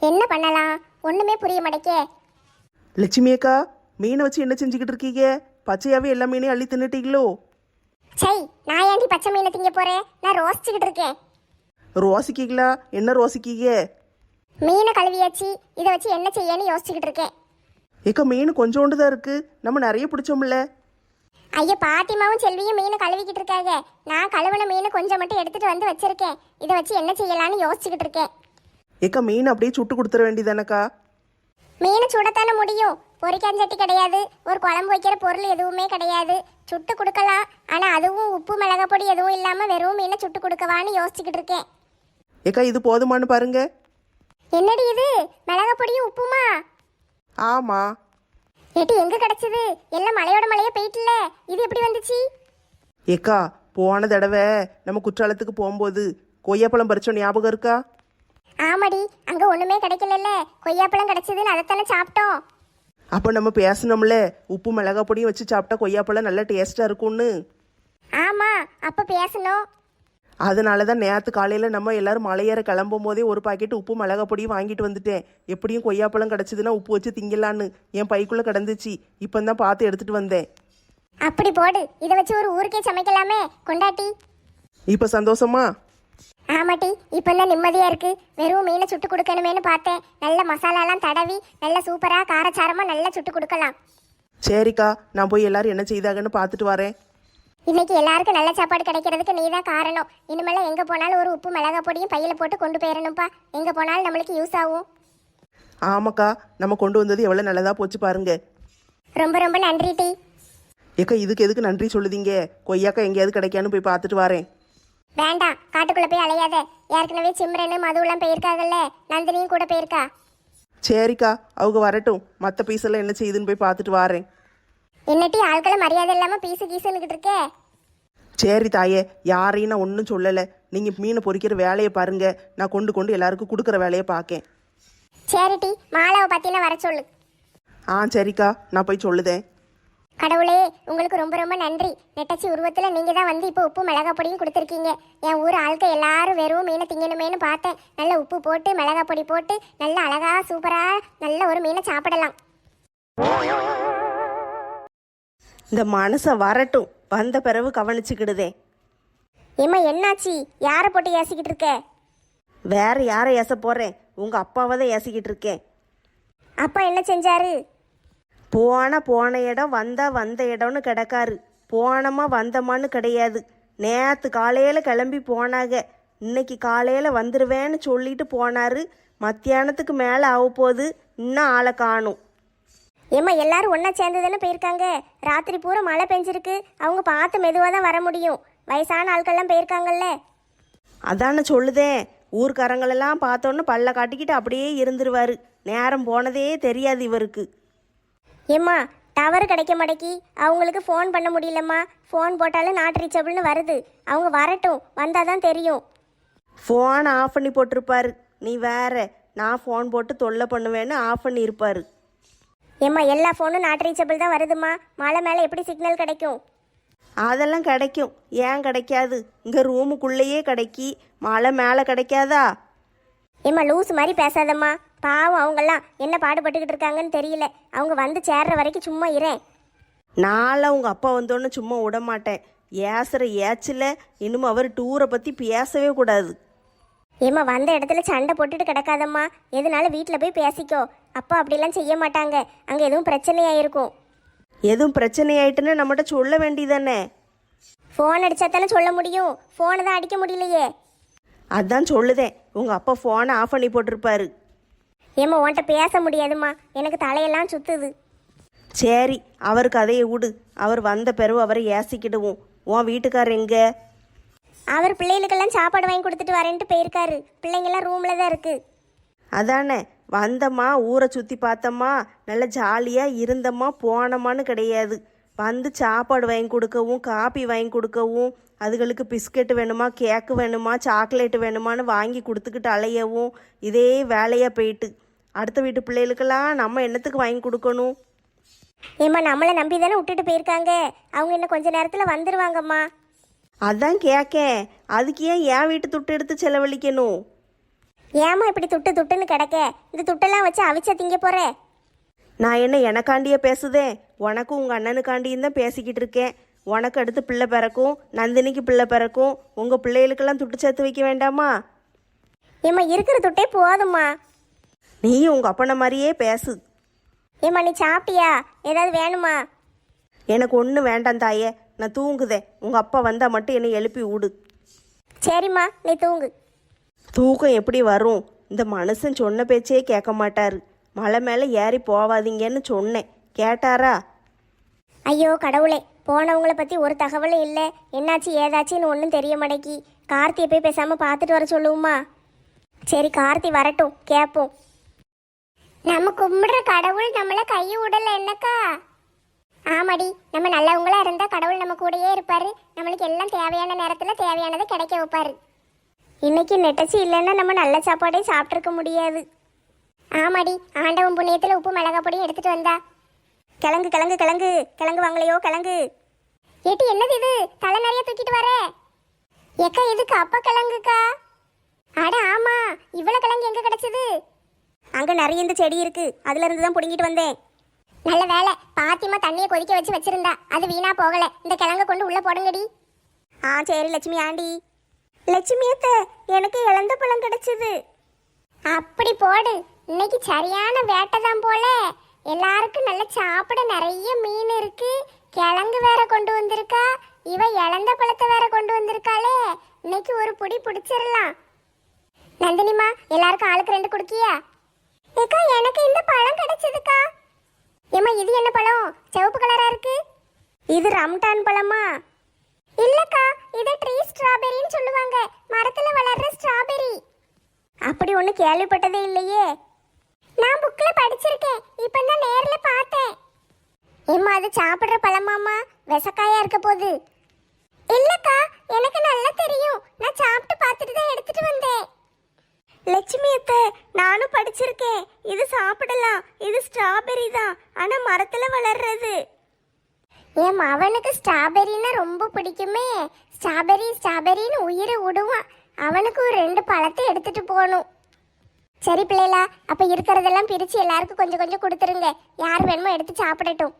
என்ன பண்ணலாம்? ஒண்ணுமே புரிய மாட்டேக்கே. லட்சுமி அக்கா, மீனை வச்சு என்ன செஞ்சுக்கிட்டு இருக்கீங்க? பச்சையாவே எல்லா மீனையும் அள்ளி தின்னுட்டீங்களோ? சை, நான் ஏன்டி பச்சை மீனை திங்க போறேன்? நான் ரோஸ்ட்கிட்டு இருக்கேன். ரோசிக்கீங்களா? என்ன ரோசிக்கீங்க? மீனை கழுவியாச்சு, இதை வச்சு என்ன செய்யன்னு யோசிச்சுக்கிட்டு இருக்கேன். ஏக்கா, மீன் கொஞ்சோண்டு தான் இருக்கு, நம்ம நிறைய பிடிச்சோம்ல. ஐயா, பாட்டிமாவும் செல்வியும் மீனை கழுவிக்கிட்டு இருக்காங்க. நான் கழுவின மீன் கொஞ்சம் மட்டும் எடுத்துட்டு வந்து வச்சிருக்கேன். இதை வச்சு என்ன செய்யலான்னு யோசிச்சுக்கிட்டு இருக்கேன். ஏக்கா, மீன் அப்படியே சுட்டு கொடுத்துட வேண்டியதானக்கா? மீன் சுடத்தானே முடியும். பொரிக்காஞ்சட்டி கிடையாது, ஒரு குழம்பு வைக்கிற பொருள் எதுவுமே கிடையாது. சுட்டு கொடுக்கலாம், ஆனா அதுவும் உப்பு மிளகாய் பொடி எதுவும் இல்லாம வெறும் மீனை சுட்டு கொடுக்கவான்னு யோசிச்சுக்கிட்டு இருக்கேன். ஏக்கா, இது போதுமானு பாருங்க. என்னடி இது, மிளகாய் பொடியும் உப்புமா? ஆமா. ஏட்டி, எங்க கிடைச்சது? எல்லாம் மலையோட மலையா போயிட்டுல, இது எப்படி வந்துச்சு? ஏக்கா, போன தடவை நம்ம குற்றாலத்துக்கு போகும்போது கொய்யாப்பழம் பறிச்சோம், ஞாபகம் இருக்கா? ஆமாடி, அங்க ஒண்ணுமே கிடைக்கல. கொய்யாப்பழம் கிடைச்சதுன்னு அதைத்தானே சாப்பிட்டோம். அப்போ நம்ம பேசணும்ல, உப்பு மிளகாய் பொடியும் வச்சு சாப்பிட்டா கொய்யாப்பழம் நல்லா டேஸ்டா இருக்கும்னு. ஆமா, அப்ப பேசணும். அதனால தான் நேற்று காலையில் நம்ம எல்லாரும் மலையேற கிளம்பும் போதே ஒரு பாக்கெட் உப்பு மிளகாய் பொடியும் வாங்கிட்டு வந்துட்டேன். எப்படியும் கொய்யாப்பழம் கிடச்சிதுன்னா உப்பு வச்சு திங்கலான்னு என் பைக்குள்ளே கிடந்துச்சு. இப்போ தான் பார்த்து எடுத்துகிட்டு வந்தேன். அப்படி போடு, இதை வச்சு ஒரு ஊருக்கே சமைக்கலாமே கொண்டாட்டி. இப்போ சந்தோஷமா? ஆமாட்டி, இப்போ தான் நிம்மதியா இருக்கு. வெறும் மீனை சுட்டு கொடுக்கணுமேனு பார்த்தேன். நல்ல மசாலாலாம் தடவி நல்ல சூப்பரா காரச்சாரமா நல்லா சுட்டு கொடுக்கலாம். சரிக்கா, நான் போய் எல்லாரும் என்ன செய்தாங்கன்னு பார்த்துட்டு வரேன். இன்னைக்கு எல்லாருக்கும் நல்ல சாப்பாடு கிடைக்கிறதுக்கு நீ தான் காரணம். இனிமேல எங்க போனாலும் ஒரு உப்பு மிளகாய் பொடியும் பையில போட்டு கொண்டு போயிடணும்ப்பா. எங்க போனாலும் நம்மளுக்கு யூஸ் ஆகும். ஆமாக்கா, நம்ம கொண்டு வந்தது எவ்வளோ நல்லதாக போச்சு பாருங்க. ரொம்ப ரொம்ப நன்றி டி. ஏக்கா, இதுக்கு எதுக்கு நன்றி சொல்லுதீங்க? கொய்யாக்கா எங்கேயாவது கிடைக்கான்னு போய் பார்த்துட்டு வரேன். வேண்டாம், காட்டுக்குள்ள போய் அலையாத. ஏற்கனவே சிம்ரனு மதுவெல்லாம் போயிருக்காங்கல்ல, நந்தினியும் கூட போயிருக்கா. சரிக்கா, அவங்க வரட்டும், மற்ற பீஸெல்லாம் என்ன செய்யுதுன்னு போய் பார்த்துட்டு வரேன். என்னட்டி ஆட்களை மரியாதை இல்லாம பீசு கீசுன்னுக்கிட்டு இருக்கே? சரி தாயே, யாரையும் நான் ஒன்றும் சொல்லலை. நீங்கள் மீனை பொரிக்கிற வேலையை பாருங்க, நான் கொண்டு எல்லாருக்கும் கொடுக்குற வேலையை பார்க்கேன். சரிட்டி, மாலாவை பத்தினா வர சொல்லு. சரிக்கா, நான் போய் சொல்லுதேன். கடவுளே, உங்களுக்கு ரொம்ப ரொம்ப நன்றி. நெட்டச்சி உருவத்தில் நீங்கள் தான் வந்து இப்போ உப்பு மிளகாய் பொடியும் கொடுத்துருக்கீங்க. என் ஊர் ஆட்கள் எல்லாரும் வெறும் மீனை திங்கணுமேனு பார்த்தேன். நல்ல உப்பு போட்டு மிளகாய் பொடி போட்டு நல்ல அழகா சூப்பரா நல்ல ஒரு மீனை சாப்பிடலாம். இந்த மனசை வரட்டும், வந்த பிறகு கவனிச்சுக்கிடுதே. ஏம்மா, என்னாச்சு? யாரை போட்டு ஏசிக்கிட்டு இருக்க? வேற யாரை ஏச போறேன்? உங்க அப்பாவை தான் ஏசிக்கிட்டு இருக்கேன். அப்பா என்ன செஞ்சாரு? போன இடம் வந்த இடம்னு கிடக்காரு. போனமா வந்தமான்னு கிடையாது. நேற்று காலையில் கிளம்பி போனாங்க. இன்னைக்கு காலையில் வந்துடுவேன்னு சொல்லிட்டு போனாரு. மத்தியானத்துக்கு மேலே ஆக போகுது, இன்னும் ஆளை காணும். ஏம்மா, எல்லாரும் ஒன்றா சேர்ந்து தானே போயிருக்காங்க. ராத்திரி பூரா மழை பெஞ்சிருக்கு. அவங்க பார்த்து மெதுவாக தான் வர முடியும். வயசான ஆட்கள்லாம் போயிருக்காங்கல்ல. அதானே சொல்லுதேன். ஊர்க்காரங்களெல்லாம் பார்த்தோன்னு பல்ல காட்டிக்கிட்டு அப்படியே இருந்துருவாரு. நேரம் போனதே தெரியாது இவருக்கு. ஏம்மா, டவர் கிடைக்க மாட்டேக்கி. அவங்களுக்கு ஃபோன் பண்ண முடியலம்மா. ஃபோன் போட்டாலும் நாட் ரீச்சபிள்னு வருது. அவங்க வரட்டும், வந்தால் தான் தெரியும். ஃபோன் ஆஃப் பண்ணி போட்டிருப்பாரு. நீ வேற, நான் ஃபோன் போட்டு தொல்லை பண்ணுவேன்னு ஆஃப் பண்ணி இருப்பாரு. ஏம்மா, எல்லா ஃபோனும் நாட் ரீச்சபிள் தான் வருதுமா. மலை மேலே எப்படி சிக்னல் கிடைக்கும்? அதெல்லாம் கிடைக்கும். ஏன் கிடைக்காது? இங்கே ரூமுக்குள்ளேயே கிடைக்கி, மலை மேலே கிடைக்காதா? ஏம்மா, லூஸ் மாதிரி பேசாதம்மா. பாவம், அவங்கெல்லாம் என்ன பாடுபட்டுக்கிட்டு இருக்காங்கன்னு தெரியல. அவங்க வந்து சேர்ற வரைக்கும் சும்மா இரேன். நாளை உங்கள் அப்பா வந்தோன்னு சும்மா விட மாட்டேன். ஏசுகிற ஏச்சில் இன்னும் அவர் டூரை பற்றி பேசவே கூடாது. ஏம்மா, வந்த இடத்துல சண்டை போட்டுட்டு கிடக்காதம்மா. எதுனாலும் வீட்டில் போய் பேசிக்கோ. அப்பா அப்படிலாம் செய்ய மாட்டாங்க. அங்கே எதுவும் பிரச்சனையாக இருக்கும். எதுவும் பிரச்சனை ஆயிட்டுன்னு நம்மகிட்ட சொல்ல வேண்டியதானே? ஃபோன் அடித்தா தானே சொல்ல முடியும். ஃபோனை தான் அடிக்க முடியலையே. அதான் சொல்லுதேன், உங்கள் அப்பா ஃபோனை ஆஃப் பண்ணி போட்டிருப்பாரு. ஏம்மா, உன்கிட்ட பேச முடியாதும்மா. எனக்கு தலையெல்லாம் சுற்றுது. சரி, அவருக்கு அதையே விடு. அவர் வந்த பிறகு அவரை ஏசிக்கிடுவோம். உன் வீட்டுக்காரர் எங்க? அவர் பிள்ளைகளுக்கெல்லாம் சாப்பாடு வாங்கி கொடுத்துட்டு வரேன்ட்டு போயிருக்காரு. பிள்ளைங்கெல்லாம் ரூமில் தான் இருக்குது. அதானே, வந்தம்மா ஊரை சுற்றி பார்த்தம்மா, நல்ல ஜாலியாக இருந்தம்மா, போனம்மான்னு கிடையாது. வந்து சாப்பாடு வாங்கி கொடுக்கவும், காப்பி வாங்கி கொடுக்கவும், அதுகளுக்கு பிஸ்கெட்டு வேணுமா, கேக்கு வேணுமா, சாக்லேட்டு வேணுமான்னு வாங்கி கொடுத்துக்கிட்டு அலையவும் இதே வேலையாக போயிட்டு அடுத்த வீட்டு பிள்ளைகளுக்கெல்லாம் நம்ம என்னத்துக்கு வாங்கி கொடுக்கணும்? ஏம்மா, நம்மளை நம்பி தானே விட்டுட்டு போயிருக்காங்க. அவங்க இன்னும் கொஞ்ச நேரத்தில் வந்துடுவாங்கம்மா. அதான் கேட்கேன், அதுக்கு ஏன் என் வீட்டு துட்டு எடுத்து செலவழிக்கணும்? ஏமா இப்படி துட்டு துட்டுன்னு கிடக்க? இந்த துட்டெல்லாம் வச்சு அவிச்சா திங்க போற? நான் என்ன எனக்காண்டியே பேசுதேன், உனக்கும் உங்கள் அண்ணனுக்காண்டியும் தான் பேசிக்கிட்டு இருக்கேன். உனக்கு அடுத்து பிள்ளை பிறக்கும், நந்தினிக்கு பிள்ளை பிறக்கும், உங்கள் பிள்ளைகளுக்கெல்லாம் துட்டு சேர்த்து வைக்க வேண்டாமா? ஏம்மா இருக்கிற துட்டே போதும்மா. நீயும் உங்கள் அப்பனை மாதிரியே பேசு. ஏம்மா நீ சாப்பிட்டியா? ஏதாவது வேணுமா? எனக்கு ஒன்றும் வேண்டாம் தாயே, நான் தூங்குதேன். உங்கள் அப்பா வந்தால் மட்டும் என்னை எழுப்பி விடு. சரிம்மா நீ தூங்கு. தூக்கம் எப்படி வரும்? இந்த மனுஷன் சொன்ன பேச்சே கேட்க மாட்டாரு. மலை மேலே ஏறி போவாதீங்கன்னு சொன்னேன், கேட்டாரா? ஐயோ கடவுளே, போனவங்கள பற்றி ஒரு தகவலும் இல்லை. என்னாச்சு ஏதாச்சுன்னு ஒன்றும் தெரிய மாட்டேக்கி. கார்த்தியை போய் பேசாமல் பார்த்துட்டு வர சொல்லுவோமா? சரி கார்த்தி வரட்டும், கேட்போம். நம்ம கும்பிடுற கடவுள் நம்மளை கையை விடல என்னக்கா? ஆமாடி, நம்ம நல்லவங்களா இருந்தால் கடவுள் நம்ம கூடயே இருப்பாரு. நம்மளுக்கு எல்லாம் தேவையான நேரத்தில் தேவையானதை கிடைக்க வைப்பாரு. இன்னைக்கு நெட்டச்சி இல்லைன்னா நம்ம நல்ல சாப்பாடே சாப்பிட்ருக்க முடியாது. ஆமாடி, ஆண்டவன் புண்ணியத்தில் உப்பு மிளகா பொடியும் எடுத்துட்டு வந்தா. கிழங்கு கிழங்கு கிழங்கு கிழங்கு வாங்கலையோ கிழங்கு? ஏட்டி என்னது இது தலை நிறைய தூக்கிட்டு வர? ஏக்கா இதுக்கு அப்பா கிழங்குக்கா? அட ஆமா, இவ்வளவு கிழங்கு எங்க கிடைச்சது? அங்க நிறைய இந்த செடி இருக்கு, அதுல இருந்து தான் புடுங்கிட்டு வந்தேன். நல்ல வேலை, பாத்திமா தண்ணியை கொதிக்க வச்சு வச்சிருந்தா, அது வீணா போகல. இந்த கிழங்க கொண்டு உள்ள போடுங்கடி. சரி லட்சுமி ஆண்டி. லட்சுமி அத்தை, எனக்கு இழந்த பழம் கிடைச்சது. அப்படி போடு, இன்னைக்கு சரியான வேட்டை தான் போல. எல்லாருக்கும் நல்ல சாப்பிட நிறைய மீன் இருக்கு. கிழங்கு வேற கொண்டு வந்திருக்கா, இவ இழந்த பழத்தை வேற கொண்டு வந்திருக்காளே. இன்னைக்கு ஒரு புடி பிடிச்சிடலாம். நந்தினிமா, எல்லாருக்கும் ஆளுக்கு 2 குடுக்கியா? ஏக்கா எனக்கு இந்த பழம் கிடைச்சதுக்கா. ஏமா இது என்ன பழம்? சிவப்பு கலரா இருக்கு. இது ரம்டான் பழமா? இல்லக்கா, இது ட்ரீ ஸ்ட்ராபெரின்னு சொல்லுவாங்க, மரத்துல வளர்ற ஸ்ட்ராபெரி. அப்படி ஒண்ணு கேள்விப்பட்டதே இல்லையே. நான் புக்ல படிச்சிருக்கேன், இப்பதான் நேர்ல பார்த்தேன். ஏம்மா அது சாப்பிடுற பழமாமா? விஷக்காயா இருக்க போகுது. இல்லக்கா, எனக்கு நல்லா தெரியும், நான் சாப்பிட்டு பார்த்துட்டு தான் எடுத்துட்டு வந்தேன். லட்சுமி அத்தை, நானும் படிச்சிருக்கேன், இது சாப்பிடலாம். இது ஸ்ட்ராபெரி தான், ஆனா மரத்துல வளர்றது. என் அவனுக்கு ஸ்ட்ராபெரின்னா ரொம்ப பிடிக்குமே. ஸ்ட்ராபெரி ஸ்ட்ராபெரின்னு உயிரை விடுவான். அவனுக்கு ஒரு 2 பழத்தை எடுத்துட்டு போகணும். சரி பிள்ளைகளா, அப்ப இருக்கிறதெல்லாம் பிரிச்சு எல்லாருக்கும் கொஞ்சம் கொஞ்சம் கொடுத்துருங்க. யார் வேணுமோ எடுத்து சாப்பிடட்டும்.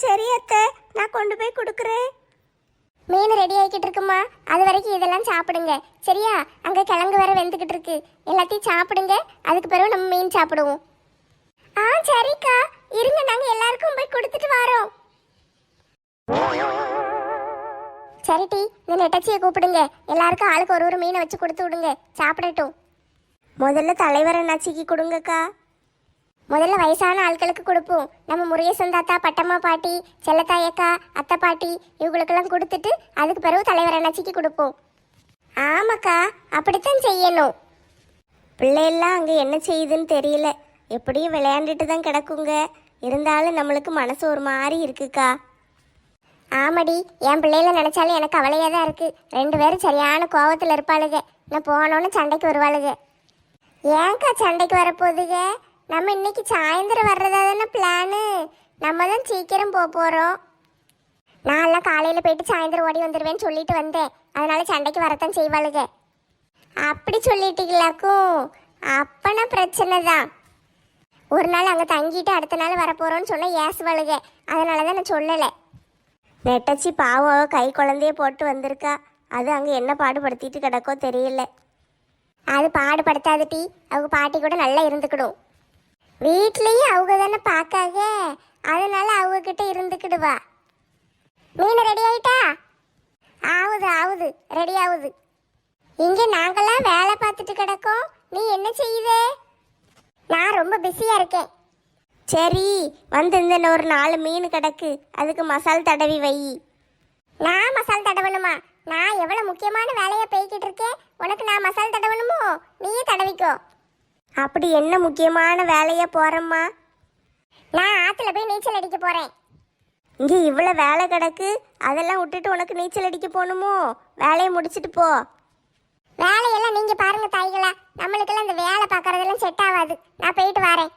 சரி அத்தை, நான் கொண்டு போய் கொடுக்குறேன். மீன் ரெடி ஆகிக்கிட்டு இருக்குமா, அது வரைக்கும் இதெல்லாம் சாப்பிடுங்க சரியா? அங்க கிழங்கு வேற வெந்துக்கிட்டு இருக்கு, எல்லாத்தையும் சாப்பிடுங்க. அதுக்கு பிறகு நம்ம மீன் சாப்பிடுவோம். சரிக்கா, இருங்க, நாங்க எல்லாருக்கும் போய் கொடுத்துட்டு வரோம். சரி டி, இந்த நெட்டச்சியை கூப்பிடுங்க. எல்லாருக்கும் ஆளுக்கு ஒரு மீனை வச்சு கொடுத்து விடுங்க, சாப்பிடட்டும். முதல்ல தலைவர் அண்ணாச்சிக்கு கொடுங்கக்கா. முதல்ல வயசான ஆட்களுக்கு கொடுப்போம். நம்ம முருகேசன் தாத்தா, பட்டம்மா பாட்டி, செல்லத்தாயக்கா, அத்தை பாட்டி இவங்களுக்கெல்லாம் கொடுத்துட்டு அதுக்கு பிறகு தலைவர் அண்ணாச்சிக்கு கொடுப்போம். ஆமாக்கா, அப்படித்தான் செய்யணும். பிள்ளையெல்லாம் அங்கே என்ன செய்யுதுன்னு தெரியல, எப்படியும் விளையாண்டுட்டு தான் கிடக்குங்க. இருந்தாலும் நம்மளுக்கு மனசு ஒரு மாதிரி இருக்குக்கா. ஆமாடி, என் பிள்ளைகளை நினைச்சாலும் எனக்கு கவலையாக தான் இருக்கு. 2 பேரும் சரியான கோவத்தில் இருப்பாளுங்க. நான் போனோன்னு சண்டைக்கு வருவாளுங்க. ஏன்க்கா சண்டைக்கு வரப்போகுதுங்க? நம்ம இன்னைக்கு சாயந்தரம் வர்றதா தானே பிளானு. நம்ம தான் சீக்கிரம் போகிறோம். நான்லாம் காலையில் போயிட்டு சாயந்தரம் ஓடி வந்துடுவேன்னு சொல்லிட்டு வந்தேன். அதனால சண்டைக்கு வரத்தான் செய்வாளுங்க. அப்படி சொல்லிட்டீங்களாக்கும்? அப்பனா பிரச்சனை தான். ஒரு நாள் அங்கே தங்கிட்டு அடுத்த நாள் வரப்போகிறோன்னு சொன்னால் ஏசுவாளுங்க. அதனால தான் நான் சொல்லலை. நெட்டச்சி பாவம் கை குழந்தைய போட்டு வந்திருக்கா. அது அங்கே என்ன பாடுபடுத்திட்டு கிடக்கோ தெரியல. அது பாடுபடுத்தாது டி, அவங்க பாட்டி கூட நல்லா இருந்துக்கிடும். வீட்லேயும் அவங்க தானே பார்க்காக, அதனால அவங்க கிட்ட இருந்துக்கிடுவா. மீன் ரெடி ஆயிட்டா? ஆகுது ரெடி ஆகுது. இங்கே நாங்களாம் வேலை பார்த்துட்டு கிடக்கோம், நீ என்ன செய்யுதே? நான் ரொம்ப பிஸியாக இருக்கேன். சரி, வந்து இந்த ஒரு 4 மீன் கிடக்கு, அதுக்கு மசால் தடவி வை. நான் மசால் தடவணுமா? நான் எவ்வளோ முக்கியமான வேலையை போய்கிட்டு இருக்கேன், உனக்கு நான் மசால் தடவணுமோ? நீயே தடவிக்கோ. அப்படி என்ன முக்கியமான வேலையா போகிறேம்மா? நான் ஆற்றுல போய் நீச்சல் அடிக்க போகிறேன். இங்கே இவ்வளோ வேலை கிடக்கு, அதெல்லாம் விட்டுட்டு உனக்கு நீச்சல் அடிக்க போகணுமோ? வேலையை முடிச்சுட்டு போ. வேலையெல்லாம் நீங்கள் பாருங்கள் தாய்களா, நம்மளுக்கெல்லாம் இந்த வேலை பார்க்குறதெல்லாம் செட் ஆகாது. நான் போயிட்டு வரேன்.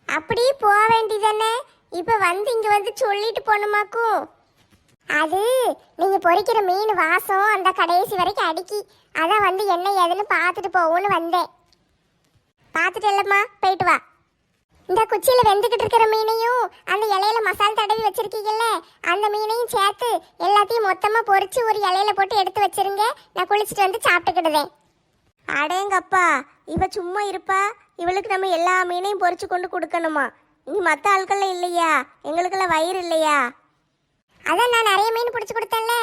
அப்படியே போக வேண்டியதானே, இப்போ வந்து இங்கே வந்து சொல்லிட்டு போகணுமாக்கும்? அது நீங்க பொரிக்கிற மீன் வாசம் அந்த கடைசி வரைக்கும் அடிக்கி, அதான் வந்து என்ன ஏதுன்னு பார்த்துட்டு போவோன்னு வந்தேன். பார்த்துட்டு இல்லம்மா, போயிட்டு வா. இந்த குச்சியில வெந்துகிட்டு இருக்கிற மீனையும் அந்த இலையில மசால் தடவி வச்சிருக்கீங்கல்ல, அந்த மீனையும் சேர்த்து எல்லாத்தையும் மொத்தமா பொரிச்சு ஒரு இலையில போட்டு எடுத்து வச்சிருங்க. நான் குளிச்சுட்டு வந்து சாப்பிட்டுக்கிடுதேன். அடேங்கப்பா, இவ சும்மா இருப்பா? இவளுக்கு நம்ம எல்லா மீனையும் பொரிச்சு கொண்டு கொடுக்கணுமா? இனி மற்ற ஆட்கள்லாம் இல்லையா? எங்களுக்கெல்லாம் வயிறு இல்லையா? அதான் நான் நிறைய மீன் பிடிச்சி கொடுத்தேன்ல.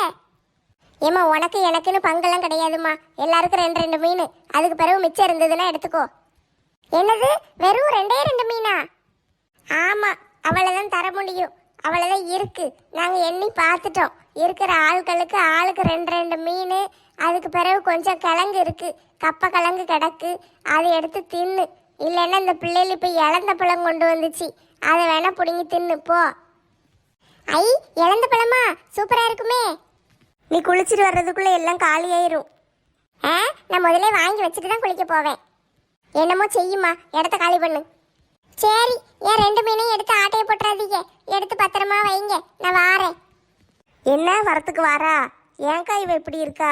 ஏம்மா, உனக்கு எனக்குன்னு பங்கெல்லாம் கிடையாதும்மா. எல்லாருக்கும் 2 மீன். அதுக்கு பிறகு மிச்சம் இருந்ததுன்னா எடுத்துக்கோ. என்னது, வெறும் 2 மீனா? ஆமா, அவ்வளவுதான் தர முடியும். அவ்வளவுதான் இருக்கு. நாங்க எண்ணி பார்த்துட்டோம். இருக்கிற ஆட்களுக்கு ஆளுக்கு 2 மீன். அதுக்கு பிறகு கொஞ்சம் கிழங்கு இருக்கு, கப்ப கிழங்கு கிடக்கு. அதை எடுத்து தின்னு. இல்லைன்னா இந்த பிள்ளைகள் இப்போ இழந்த பழம் கொண்டு வந்துச்சு, அதை வேணா பிடுங்கி தின்னு போ. ஐ, இழந்த பழமா? சூப்பரா இருக்குமே. நீ குளிச்சுட்டு வர்றதுக்குள்ள எல்லாம் காலி ஆயிரும். நான் முதல்ல வாங்கி வச்சுட்டு தான் குளிக்க போவேன். என்னமோ செய்யுமா, இடத்த காலி பண்ணு. சரி, ஏன் 2 மீனையும் எடுத்து ஆட்டையை போட்டுறாதீங்க. எடுத்து பத்திரமா வைங்க, நான் வாரேன். என்ன வரத்துக்கு வாரா? ஏன்க்கா இவ இப்படி இருக்கா?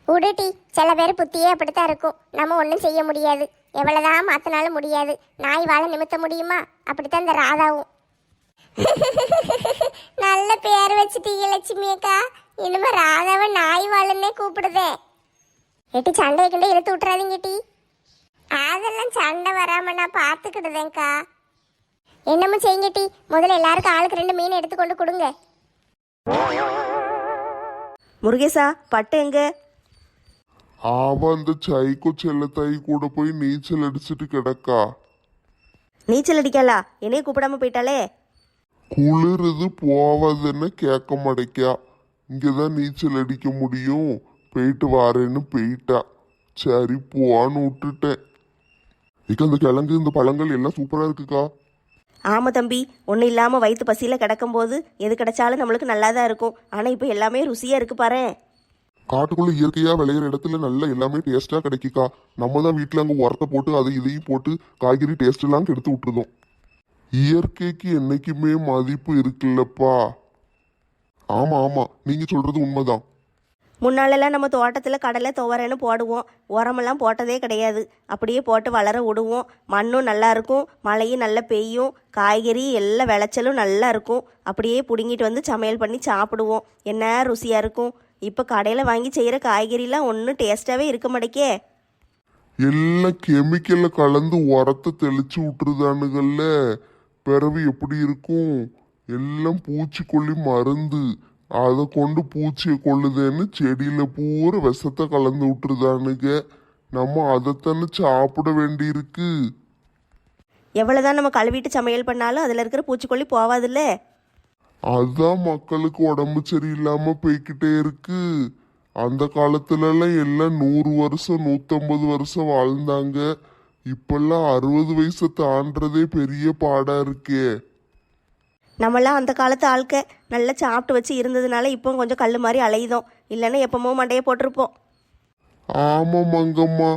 உடுட்டி, சில பேர் புத்தியே அப்படித்தான் இருக்கும். நம்ம ஒன்றும் செய்ய முடியாது. எவ்வளவுதான் மாத்தினாலும் முடியாது. நாய் வாழ நிமித்த முடியுமா? அப்படித்தான் இந்த ராதாவும். நல்ல பேர் வச்சுட்டீங்க லட்சுமி அக்கா. இனிமே ராதாவை நாய் வாழன்னே கூப்பிடுதே. எட்டி, சண்டையை கிண்டே இழுத்து விட்டுறாதீங்க டி. அதெல்லாம் சண்டை வராம நான் பார்த்துக்கிடுதேங்க்கா. என்னமோ செய்யுங்க டி. முதல்ல எல்லாருக்கும் ஆளுக்கு 2 மீன் எடுத்துக்கொண்டு கொடுங்க. முருகேசா, பட்டு எங்க? அவன் அந்த சைக்கோ செல்லத்தாய் கூட போய் நீச்சல் அடிச்சுட்டு கிடக்கா. நீச்சல் அடிக்கலா? என்னைய கூப்பிடாம போயிட்டாலே. குளிருது போவதுன்னு கேட்க மாட்டேக்கா. இங்கதான் நீச்சல் அடிக்க முடியும், போயிட்டு வாரேன்னு போயிட்டா. சரி போன்னு விட்டுட்டேன். இக்க அந்த கிழங்கு இந்த பழங்கள் எல்லாம் சூப்பரா இருக்குக்கா. ஆமாம் தம்பி, ஒன்றும் இல்லாமல் வயிற்று பசியில் கிடக்கும்போது எது கிடைச்சாலும் நம்மளுக்கு நல்லா தான் இருக்கும். ஆனால் இப்போ எல்லாமே ருசியாக இருக்கு பாரேன். காட்டுக்குள்ள இயற்கையா விளையிற இடத்துல நல்ல எல்லாமே டேஸ்டா கிடைக்குக்கா. நம்ம தான் வீட்டுல அங்க உரத்தை போட்டு அதை இதையும் போட்டு காய்கறி டேஸ்ட் எல்லாம் கெடுத்து விட்டுருதோம். இயற்கைக்கு என்னைக்குமே மதிப்பு இருக்குல்லப்பா. ஆமா ஆமா, நீங்க சொல்றது உண்மைதான். முன்னாலெல்லாம் நம்ம தோட்டத்தில் கடலை துவரன்னு போடுவோம். உரமெல்லாம் போட்டதே கிடையாது. அப்படியே போட்டு வளர விடுவோம். மண்ணும் நல்லா இருக்கும், மழையும் நல்லா பெய்யும், காய்கறி எல்லா விளைச்சலும் நல்லா இருக்கும். அப்படியே பிடுங்கிட்டு வந்து சமையல் பண்ணி சாப்பிடுவோம். என்ன ருசியாக இருக்கும். இப்போ கடையில் வாங்கி செய்கிற காய்கறிலாம் ஒன்றும் டேஸ்ட்டாகவே இருக்க மாட்டேக்கே. எல்லாம் கெமிக்கல்ல கலந்து உரத்தை தெளிச்சு விட்டுருதானுங்கல்ல. பிறகு எப்படி இருக்கும்? எல்லாம் பூச்சிக்கொல்லி மருந்து, அதை கொண்டு பூச்சியை கொள்ளுதேன்னு செடியில பூரா விஷத்தை கலந்து விட்டுருதானுங்க. நம்ம அதைத்தானே சாப்பிட வேண்டியிருக்கு. எவ்வளோதான் நம்ம கழுவிட்டு சமையல் பண்ணாலும் அதில் இருக்கிற பூச்சிக்கொல்லி போவாதில்ல. அதான் மக்களுக்கு உடம்பு சரியில்லாம போய்கிட்டே இருக்கு. அந்த காலத்துலலாம் எல்லாம் 100 வருஷம் 150 வருஷம் வாழ்ந்தாங்க. இப்பெல்லாம் 60 வயசை தாண்டதே பெரிய பாடா இருக்கே. நம்மளாம் அந்த காலத்து ஆட்க நல்லா சாப்பிட்டு வச்சு இருந்ததுனால இப்போ கொஞ்சம் கல் மாதிரி அலையுதோம். இல்லைன்னா எப்பமோ மண்டையை போட்டிருப்போம். ஆமா மங்கம்மா,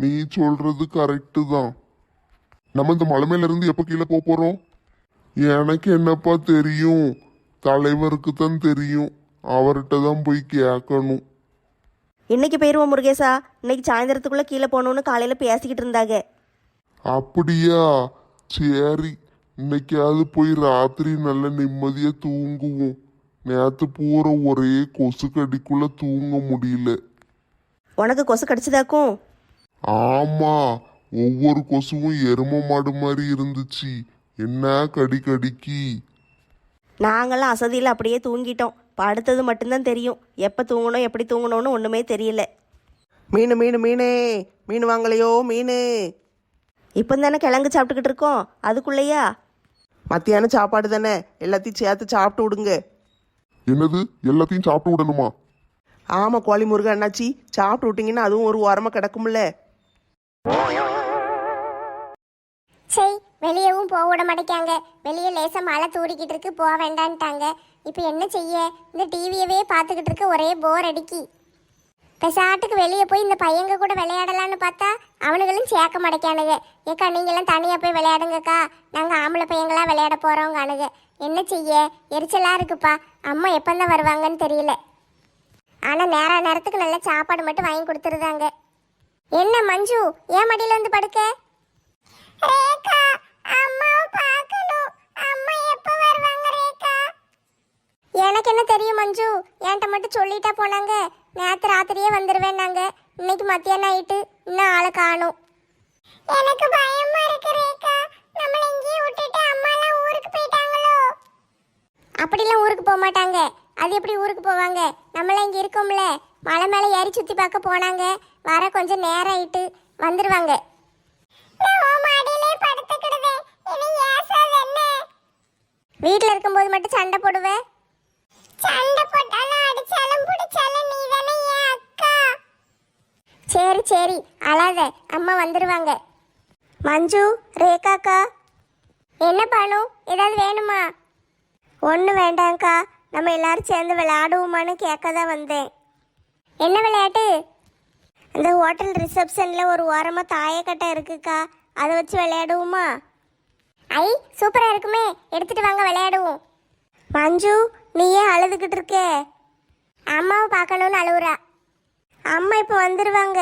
நீ சொல்றது கரெக்டு தான். நம்ம இந்த மலை மேல இருந்து எப்ப கீழே போக போறோம்? எனக்கு என்னப்பா தெரியும், தலைவருக்கு தான் தெரியும். அவர்கிட்ட தான் போய் கேட்கணும். இன்னைக்கு போயிடுவோம் முருகேசா. இன்னைக்கு சாயந்தரத்துக்குள்ளே கீழே போகணுன்னு காலையில் பேசிக்கிட்டு இருந்தாங்க. அப்படியா? சரி, இன்னைக்காவது போய் ராத்திரி நல்ல நிம்மதியா தூங்குவோம். நேத்து பூரா ஒரே கொசு கடிக்குள்ள தூங்க முடியல. உனக்கு கொசு கடிச்சதாக்கும்? ஆமா, ஒவ்வொரு கொசுவும் எரும மாடு மாதிரி இருந்துச்சு. என்ன கடி கடிக்கி. நாங்களாம் அசதியில் அப்படியே தூங்கிட்டோம். படுத்தது மட்டும்தான் தெரியும். எப்போ தூங்கணும் எப்படி தூங்கணும்னு ஒன்றுமே தெரியல. மீன் மீன் மீனே, மீன் வாங்கலையோ மீன். இப்போ தானே கிழங்கு சாப்பிட்டுக்கிட்டு இருக்கோம், அதுக்குள்ளேயா? மத்தியானம் சாப்பாடு தானே, எல்லாத்தையும் சேர்த்து சாப்பிட்டு விடுங்க. என்னது, எல்லாத்தையும் சாப்பிட்டு விடணுமா? ஆமாம் கோழி முருகன் அண்ணாச்சி, சாப்பிட்டு விட்டீங்கன்னா அதுவும் ஒரு வாரமாக கிடக்கும்ல. சரி, வெளியவும் போக விட மாட்டேங்காங்க. வெளியே லேசாக மழை தூரிக்கிட்டு இருக்கு, போக வேண்டான்ட்டாங்க. இப்போ என்ன செய்ய? இந்த டிவியவே பார்த்துக்கிட்டு இருக்க ஒரே போர் அடிக்கி. பெசாட்டுக்கு வெளியே போய் இந்த பையங்க கூட விளையாடலான்னு பார்த்தா அவனுங்களும் சேர்க்க மாட்டேக்கானுங்க. ஏக்கா நீங்களாம் தனியாக போய் விளையாடுங்கக்கா, நாங்கள் ஆம்பளை பையங்களாம் விளையாட போகிறோங்கானுங்க. என்ன செய்ய எரிச்சலா இருக்குப்பா. அம்மா எப்பந்தான் வருவாங்கன்னு தெரியல. ஆனா நேரத்துக்கு நல்ல சாப்பாடு மட்டும் வாங்கி கொடுத்துருதாங்க. என்ன மஞ்சு, ஏன் மடியில வந்து படுக்க? ரேகா, அம்மாவை பார்க்கணும். அம்மா எப்ப வருவாங்க ரேகா? எனக்கு என்ன தெரியும் மஞ்சு, என்கிட்ட மட்டும் சொல்லிட்டா போனாங்க. நேத்து ராத்திரியே வந்துருவேன் நாங்க. இன்னைக்கு மத்தியானம் ஆயிட்டு இன்னும் ஆளை காணும். எனக்கு பயமா இருக்கு ரேகா. நம்மள இங்கேயே விட்டுட்டு அம்மா எல்லாம் ஊருக்கு போயிட்டாங்களோ? அப்படிலாம் ஊருக்கு போக மாட்டாங்க. அது எப்படி ஊருக்கு போவாங்க? நம்மளாம் இங்கே இருக்கோம்ல. மலை மேலே ஏறி சுற்றி பார்க்க போனாங்க. வர கொஞ்சம் நேரம் ஆயிட்டு வந்துடுவாங்க. வீட்டில் இருக்கும்போது மட்டும் சண்டை போடுவேன். சண்டை போட்டாலும் அடிச்சாலும் பிடிச்சாலும் நீ தானே என் அக்கா. சரி சரி அழாத, அம்மா வந்துடுவாங்க. மஞ்சு, ரேகாக்கா, என்ன பானு, ஏதாவது வேணுமா? ஒன்றும் வேண்டாங்க்கா. நம்ம எல்லாரும் சேர்ந்து விளையாடுவோமான்னு கேட்க தான் வந்தேன். என்ன விளையாட்டு? அந்த ஹோட்டல் ரிசப்ஷனில் ஒரு ஓரமாக தாயக்கட்டை இருக்குக்கா, அதை வச்சு விளையாடுவோமா? ஐ சூப்பராக இருக்குமே, எடுத்துட்டு வாங்க விளையாடுவோம். மஞ்சு, நீ ஏன் அழுதுகிட்டு இருக்கே? அம்மாவை பார்க்கணும்னு அழுவுறா. அம்மா இப்போ வந்துடுவாங்க.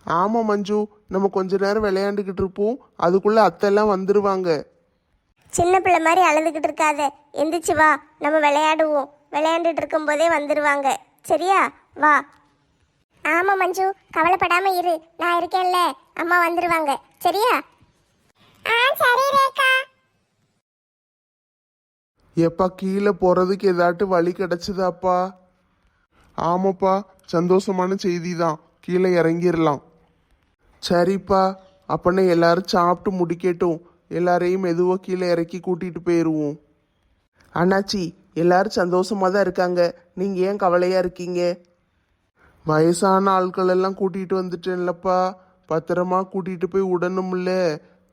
ஆமாம் மஞ்சு, நம்ம கொஞ்ச நேரம் விளையாண்டுக்கிட்டு இருப்போம். அதுக்குள்ளே அத்தையெல்லாம் வந்துடுவாங்க. சின்ன பிள்ளை மாதிரி அழுதுகிட்டு இருக்காத, எந்திரிச்சு வா, நம்ம விளையாடுவோம். விளையாண்டுட்டு இருக்கும்போதே வந்துடுவாங்க. சரியா? வா. ஆமாம் மஞ்சு, கவலைப்படாம இரு, நான் இருக்கேன்ல. அம்மா வந்துடுவாங்க. சரியா? சரி ரேகா. எப்பா கீழே போறதுக்கு ஏதாட்டு வழி கிடைச்சதாப்பா? ஆமாப்பா, சந்தோஷமான செய்தி தான். கீழே இறங்கிடலாம். சரிப்பா, அப்பனா எல்லாரும் சாப்பிட்டு முடிக்கட்டும். எல்லாரையும் மெதுவாக கீழே இறக்கி கூட்டிட்டு போயிடுவோம். அண்ணாச்சி, எல்லாரும் சந்தோஷமா தான் இருக்காங்க. நீங்க ஏன் கவலையா இருக்கீங்க? வயசான ஆட்கள் எல்லாம் கூட்டிட்டு வந்துட்டேன்லப்பா. பத்திரமா கூட்டிட்டு போய் விடணும்ல.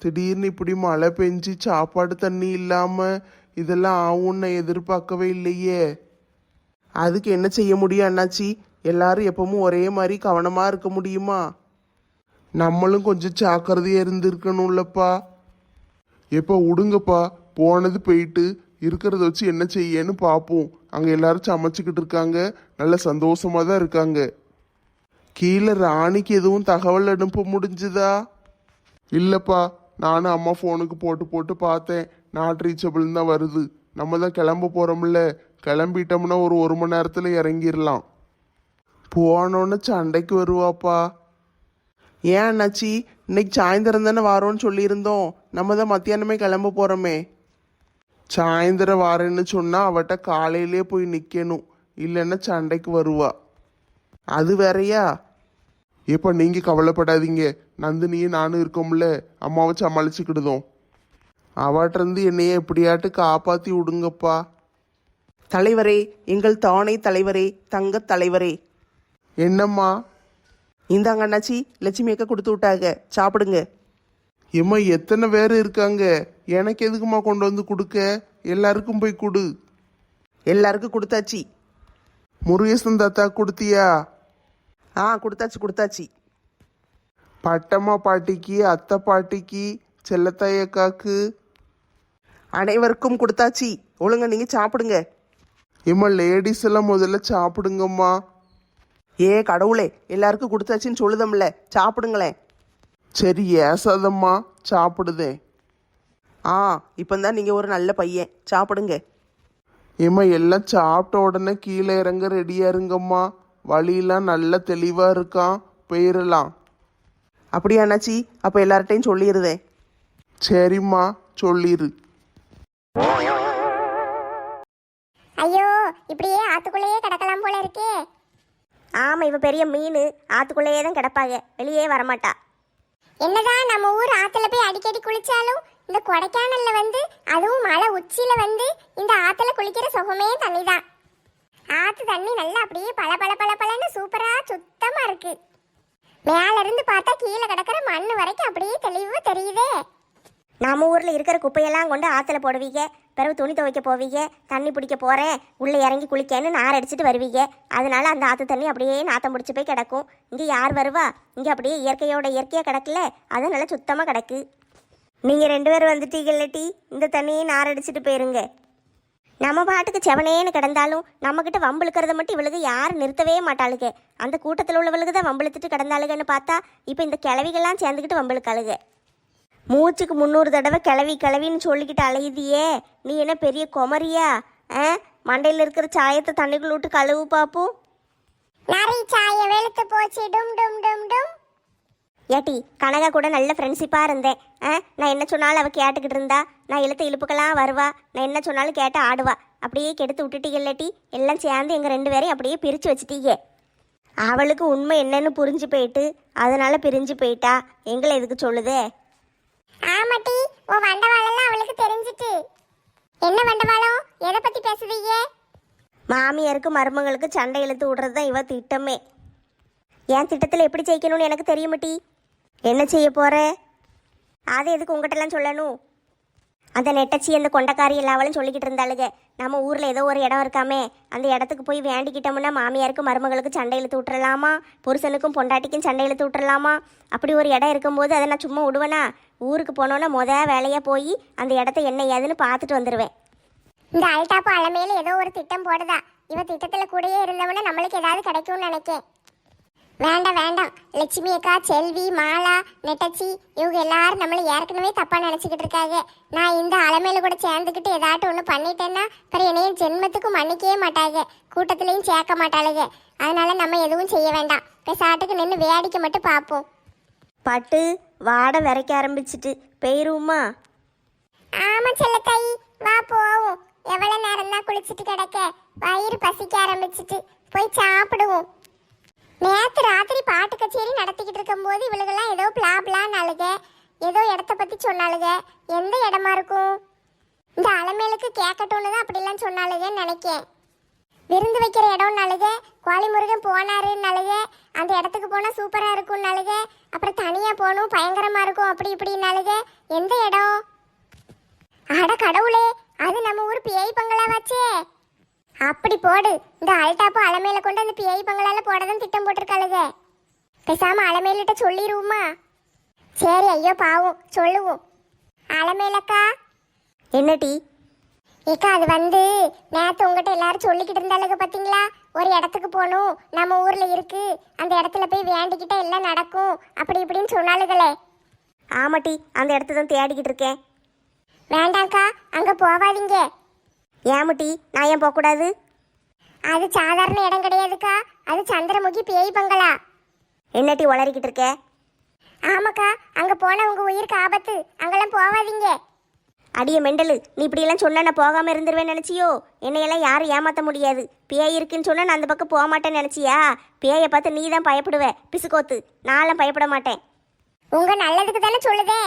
திடீர்னு இப்படி மழை பெஞ்சு சாப்பாடு தண்ணி இல்லாம இதெல்லாம் ஆகும்னு நான் எதிர்பார்க்கவே இல்லையே. அதுக்கு என்ன செய்ய முடியும் அண்ணாச்சி? எல்லாரும் எப்பவும் ஒரே மாதிரி கவனமா இருக்க முடியுமா? நம்மளும் கொஞ்சம் ஜாக்கிரதையா இருந்திருக்கணும்லப்பா. எப்போ விடுங்கப்பா, போனது போயிட்டு இருக்கிறத வச்சு என்ன செய்யன்னு பார்ப்போம். அங்கே எல்லாரும் சமைச்சிக்கிட்டு இருக்காங்க, நல்ல சந்தோஷமா தான் இருக்காங்க. கீழே ராணிக்கு எதுவும் தகவல் அனுப்ப முடிஞ்சுதா? இல்லைப்பா, நானும் அம்மா ஃபோனுக்கு போட்டு போட்டு பார்த்தேன். நாட் ரீச்சபிள் தான் வருது. நம்ம தான் கிளம்ப போகிறோம்ல, கிளம்பிட்டோம்னா ஒரு மணி நேரத்தில் இறங்கிடலாம். போனோன்னு சண்டைக்கு வருவாப்பா. ஏன் அண்ணாச்சி, இன்னைக்கு சாயந்தரம் தானே வாரோன்னு சொல்லியிருந்தோம். நம்ம தான் மத்தியானமே கிளம்ப போகிறோமே. சாயந்தரம் வாரேன்னு சொன்னால் அவட்ட காலையிலே போய் நிற்கணும், இல்லைன்னா சண்டைக்கு வருவா. அது வேறையா? இப்போ நீங்கள் கவலைப்படாதீங்க, நந்தினியும் நானும் இருக்கோம்ல, அம்மாவை சமாளிச்சுக்கிடுதோம். அவட்டிருந்து என்னைய எப்படியாட்டு காப்பாற்றி விடுங்கப்பா. தலைவரே, எங்கள் தானை தலைவரே, தங்கத் தலைவரே. என்னம்மா? இந்தாங்க அண்ணாச்சி, லட்சுமி அக்கா கொடுத்து விட்டாங்க, சாப்பிடுங்க. ஏம்மா எத்தனை பேர் இருக்காங்க? எனக்கு எதுக்குமா கொண்டு வந்து கொடுக்க? எல்லாருக்கும் போய் கொடு. எல்லாருக்கும் கொடுத்தாச்சு. முருகேசன் தாத்தா கொடுத்தியா? கொடுத்தாச்சு. பட்டம்மா பாட்டிக்கு, அத்தை பாட்டிக்கு, செல்லத்தாயக்காக்கு அனைவருக்கும் கொடுத்தாச்சு. ஒழுங்க நீங்க சாப்பிடுங்க. ஏம்மா லேடிஸ் எல்லாம் முதல்ல சாப்பிடுங்கம்மா. ஏ கடவுளே, எல்லாருக்கும் கொடுத்தாச்சுன்னு சொல்லுதம்ல, சாப்பிடுங்களேன். சரி ஏசாதம்மா, சாப்பிடுதேன். இப்போதான் நீங்க ஒரு நல்ல பையன், சாப்பிடுங்க. ஏம்மா எல்லாம் சாப்பிட்ட உடனே கீழே இறங்க ரெடியா இருங்கம்மா. வழியெல்லாம் நல்ல தெளிவா இருக்கான், போயிடலாம். அப்படியா அண்ணாச்சி? அப்போ எல்லார்ட்டையும் சொல்லிடுதேன். சரிம்மா, சொல்லிடு. ஐயோ, இப்படியே ஆத்துக்குள்ளேயே கிடக்கலாம் போல இருக்கே. ஆமாம், இவ பெரிய மீன், ஆற்றுக்குள்ளேயே தான் கிடப்பாங்க, வெளியே வரமாட்டா. என்னதான் நம்ம ஊர் ஆத்துல போய் அடிக்கடி குளிச்சாலும் இந்த கொடைக்கானல்ல வந்து, அதுவும் மலை உச்சியில வந்து இந்த ஆத்துல குளிக்கிற சுகமே தண்ணிதான். ஆத்து தண்ணி நல்லா அப்படியே பல பல பல பலன்னு சூப்பரா சுத்தமா இருக்கு. மேல இருந்து பார்த்தா கீழே கிடக்கிற மண்ணு வரைக்கும் அப்படியே தெளிவா தெரியுதே. நம்ம ஊரில் இருக்கிற குப்பையெல்லாம் கொண்டு ஆற்றுல போடுவீங்க, பிறகு துணி துவைக்க போவீங்க, தண்ணி பிடிக்க போகிறேன் உள்ளே இறங்கி குளிக்கேன்னு நார் அடிச்சுட்டு வருவீங்க. அதனால அந்த ஆற்று தண்ணி அப்படியே நாத்தம் பிடிச்சி போய் கிடக்கும். இங்கே யார் வருவா? இங்கே அப்படியே இயற்கையோட இயற்கையாக கிடக்கல, அது நல்லா சுத்தமாக கிடக்கு. நீங்கள் 2 பேரும் வந்துட்டீங்கல்ல டீ, இந்த தண்ணியை நார் அடிச்சிட்டு போயிருங்க. நம்ம பாட்டுக்கு செவனேன்னு கிடந்தாலும் நம்மக்கிட்ட வம்பிழுக்கிறத மட்டும் இவளுக்கு யாரும் நிறுத்தவே மாட்டாளுங்க. அந்த கூட்டத்தில் உள்ளவளுக்கு தான் வம்பிழுத்துட்டு கிடந்தாளுகன்னு பார்த்தா இப்போ இந்த கிளவிகள்லாம் சேர்ந்துக்கிட்டு வம்பிழுக்காளுக. மூச்சுக்கு 300 தடவை கிளவி கிளவின்னு சொல்லிக்கிட்டு அலையுதியே, நீ என்ன பெரிய குமரியா? மண்டையில் இருக்கிற சாயத்தை தண்ணிக்குள்ள விட்டு கழுவு பார்ப்போம். நிறைய சாயம் வெளுத்து போச்சு. டும் டும் டும் டும். ஏட்டி, கனகா கூட நல்ல ஃப்ரெண்ட்ஷிப்பாக இருந்தேன். நான் என்ன சொன்னாலும் அவள் கேட்டுக்கிட்டு இருந்தா. நான் இழுத்த இழுப்புக்கெல்லாம் வருவா. நான் என்ன சொன்னாலும் கேட்டு ஆடுவா. அப்படியே கெடுத்து விட்டுட்டீங்கல்லட்டி, எல்லாம் சேர்ந்து எங்கள் 2 பேரையும் அப்படியே பிரித்து வச்சுட்டீங்க. அவளுக்கு உண்மை என்னன்னு புரிஞ்சு போயிட்டு அதனால பிரிஞ்சு போயிட்டா. எங்களை எதுக்கு சொல்லுதே? ஆமாட்டி, உன் வண்டவாளம்லாம் அவளுக்கு தெரிஞ்சிட்டு. என்ன வண்டவாளம்? எதை பத்தி பேசுதீங்க? மாமியாருக்கு மருமங்களுக்கு சண்டை இழுத்து விடுறது தான் இவ திட்டமே. என் திட்டத்தில் எப்படி ஜெயிக்கணும்னு எனக்கு தெரியுமாட்டி. என்ன செய்ய போற? அதை எதுக்கு உங்ககிட்டலாம் சொல்லணும்? அந்த நெட்டச்சி அந்த கொண்டக்காரி எல்லாவளும் சொல்லிக்கிட்டு இருந்தாளுங்க, நம்ம ஊரில் ஏதோ ஒரு இடம் இருக்காமே, அந்த இடத்துக்கு போய் வேண்டிக்கிட்டோம்னா மாமியாருக்கு மருமகளுக்கு சண்டை இழுத்து விட்டுறலாமா, புருஷனுக்கும் பொண்டாட்டிக்கும் சண்டை இழுத்து விட்டுறலாமா. அப்படி ஒரு இடம் இருக்கும்போது அதை நான் சும்மா விடுவேனா? ஊருக்கு போனோன்னா வேலையாக போய் அந்த இடத்த என்ன ஏதுன்னு பார்த்துட்டு வந்துடுவேன். இந்த அல்டாப்பு அலமையில ஏதோ ஒரு திட்டம் போடுதா. இவ திட்டத்துல கூடயே இருந்தவன நம்மளுக்கு ஏதாவது கிடைக்கும்னு நினைக்கேன். வேண்டாம் வேண்டாம், லட்சுமி அக்கா, செல்வி, மாலா, நெட்டச்சி இவங்க எல்லாரும் நம்மளை ஏற்கனவே தப்பா நினைச்சுக்கிட்டு இருக்காங்க. நான் இந்த அலமையில கூட சேர்ந்துக்கிட்டு ஏதாட்டும் ஒன்று பண்ணிட்டேன்னா அப்புறம் என்னையும் ஜென்மத்துக்கு மன்னிக்கவே மாட்டாங்க, கூட்டத்திலையும் சேர்க்க மாட்டாளுங்க. அதனால நம்ம எதுவும் செய்ய வேண்டாம், பெசாட்டுக்கு நின்று வேடிக்கை மட்டும் பார்ப்போம். பட்டு வாடை விரைக்க ஆரம்பிச்சிட்டு போயிருமா? ஆமா செல்லத்தாயி, வா போவோம். எவ்வளவு நேரம் தான் குளிச்சுட்டு கிடக்க, வயிறு பசிக்க ஆரம்பிச்சிட்டு, போய் சாப்பிடுவோம். நேற்று ராத்திரி பாட்டு கச்சேரி நடத்திக்கிட்டு இருக்கும்போது இவளுகெல்லாம் ஏதோ பிளா பிளான்னு அழுக, ஏதோ இடத்த பத்தி சொன்னாளுக. எந்த இடமா இருக்கும்? இந்த அலமேலுக்கு கேட்கட்டும்னு தான் அப்படிலாம் சொன்னாளுகன்னு நினைக்கேன். விருந்து வைக்கிற இடம்னு அழுக, கோழிமுருகன் போனாருன்னு அழுக, அந்த இடத்துக்கு போனால் சூப்பராக இருக்கும்னு அழுக, அப்புறம் தனியாக போகணும் பயங்கரமாக இருக்கும் அப்படி இப்படின்னு அழுக. எந்த இடம்? அட கடவுளே, அது நம்ம ஊர் பிஐ பங்களாவாச்சே. அப்படி போடு, இந்த அல்டாப்பு அலமேல கொண்டு அந்த பிஐ பங்களால போடதான் திட்டம் போட்டிருக்காளுக. பேசாம அலமேலிட்ட சொல்லிடுவோமா? சரி, ஐயோ பாவம், சொல்லுவோம். அலமேலக்கா. என்ன டீ? ஏக்கா, அது வந்து நேற்று உங்ககிட்ட எல்லாரும் சொல்லிக்கிட்டு இருந்தாளுங்க பார்த்தீங்களா, ஒரு இடத்துக்கு போகணும், நம்ம ஊர்ல இருக்கு, அந்த இடத்துல போய் வேண்டிக்கிட்ட எல்லாம் நடக்கும் அப்படி இப்படின்னு சொன்னாளுங்களே. ஆமாட்டி, அந்த இடத்த தான் தேடிக்கிட்டு இருக்கேன். வேண்டாம்க்கா, அங்க போவாதீங்க. ஏமாட்டி, நான் ஏன் போகக்கூடாது? அது சாதாரண இடம் கிடையாதுக்கா, அது சந்திரமுகி பேய் பங்களா. என்னட்டி உளறிக்கிட்டு இருக்க? ஆமாக்கா, அங்க போன உங்க உயிருக்கு ஆபத்து, அங்கெல்லாம் போவாதீங்க. அடிய மெண்டலு, நீ இப்படியெல்லாம் சொன்னா நான் போகாம இருந்துருவேன் நினைச்சியோ? என்னையெல்லாம் யாரும் ஏமாத்த முடியாது. பேய் இருக்குன்னு சொன்னா நான் அந்த பக்கம் போக மாட்டேன்னு நினைச்சியா? பேயை பார்த்து நீ தான் பயப்படுவ பிசுகோத்து, நான்லாம் பயப்பட மாட்டேன். உங்க நல்லதுக்கு தானே சொல்லுதே.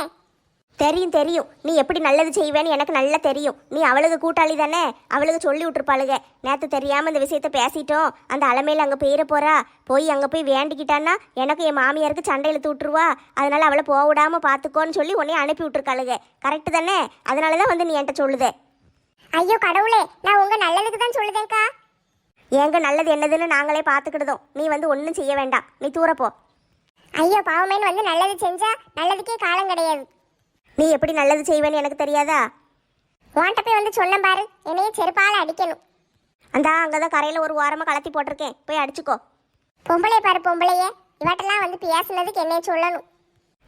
தெரியும் தெரியும், நீ எப்படி நல்லது செய்வேன்னு எனக்கு நல்லா தெரியும். நீ அவளுக்கு கூட்டாளி தானே, அவளுக்கு சொல்லி விட்டுருப்பாளுக. நேற்று தெரியாமல் இந்த விஷயத்த பேசிட்டோம், அந்த அலமையில் அங்கே போயிட போறா, போய் அங்கே போய் வேண்டிக்கிட்டான்னா எனக்கு என் மாமியாருக்கு சண்டை இழுத்து விட்டுருவா, அதனால அவளை போக விடாம பார்த்துக்கோன்னு சொல்லி உன்னைய அனுப்பி விட்டுருக்காளுக. கரெக்டு தானே? அதனால தான் வந்து நீ என்கிட்ட சொல்லுதே. ஐயோ கடவுளே, நான் உங்க நல்லதுக்கு தான் சொல்லுதேன்க்கா. எங்க நல்லது என்னதுன்னு நாங்களே பார்த்துக்கிடுதோம், நீ வந்து ஒன்றும் செய்ய வேண்டாம், நீ தூரப்போ. ஐயோ பாவமேன்னு வந்து நல்லது செஞ்சா நல்லதுக்கே காலம் கிடையாது. நீ எப்படி நல்லது செய்வேன்னு எனக்கு தெரியாதா? உன்கிட்ட போய் வந்து சொன்ன பாரு, என்னைய செருப்பால அடிக்கணும். அந்த அங்கதான் கரையில ஒரு ஓரமா கலத்தி போட்டிருக்கேன், போய் அடிச்சுக்கோ. பொம்பளை பாரு பொம்பளையே, இவட்டெல்லாம் வந்து பேசுனதுக்கு என்னைய சொல்லணும்.